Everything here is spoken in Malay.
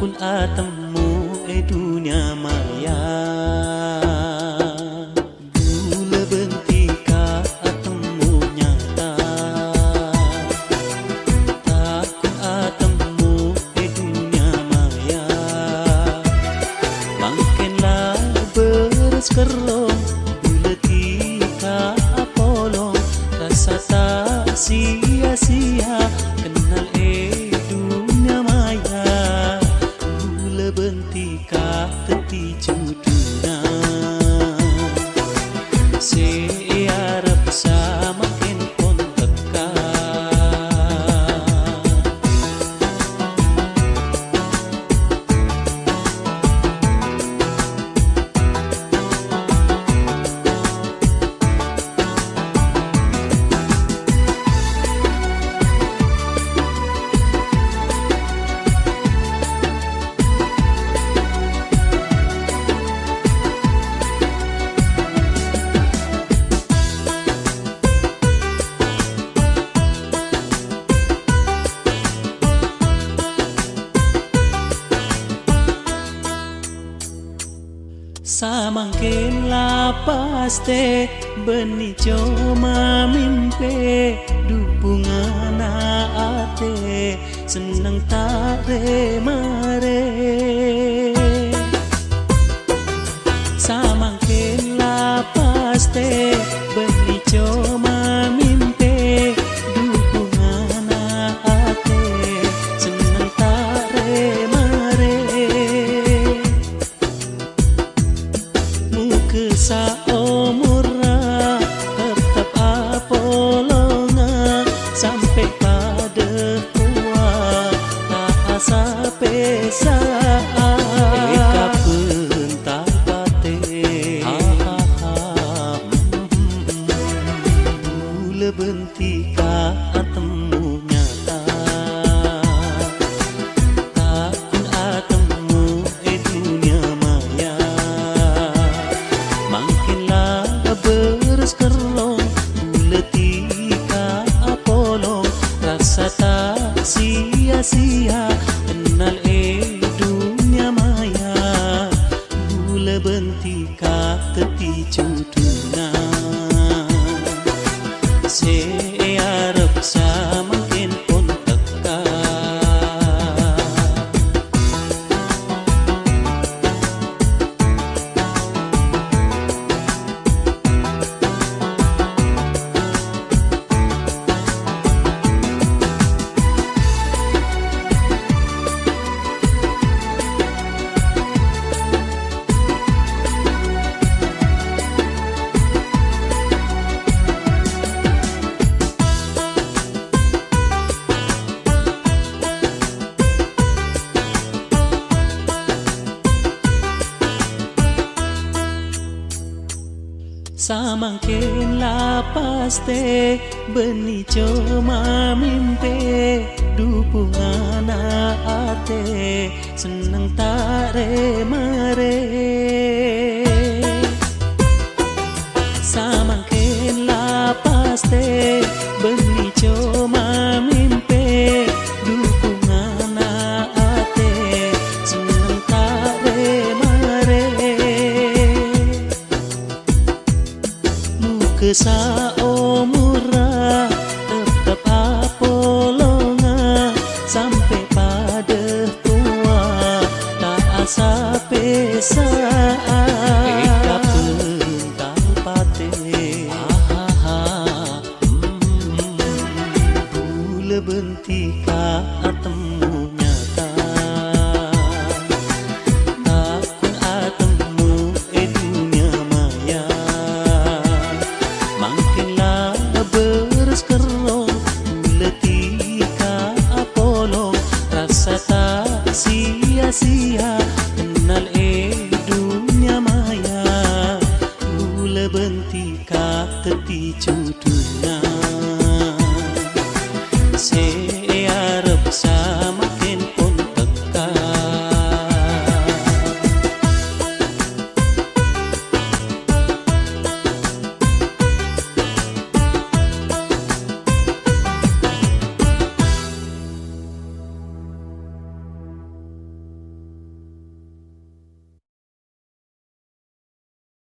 kun atemu dunia maya. Gula bentika atemu nyata, takun atemu dunia maya. Makinlah berskerong gula tika apolong, rasa tak sia-sia kenal dunia maya. Gula bentika teti juduna, searap sama pon teka. Samangkin lapaste beni coma mimpi dupungan ate senang tare mare. Samangkin lapaste beni coma mimpi dupungan ate senang tare mare. Sa umurnya tetap apolonga sampai pada tua tak asa pesa. Eka pental pate gula bentika atemu nyata, takun atemu dunia maya. Makinlah berskerong gula tika apolong, rasa tak sia-sia kenal dunia maya. Gula bentika teti juduna, searap sama pon teka. Samangkin lapaste beni coma mimpi dupungan ate senang tare mare. Samangkin lapaste beni coma mimpi dupungan ate senang tare mare. Sa umurnya tetap apolonga sampai pada tua tak asa pesa. Eka pental pate gula bentika atemu nyata, takun atemu dunia maya. Makinlah berskerong gula tika apolong, rasa tak sia-sia kenal dunia maya. Gula bentika teti juduna,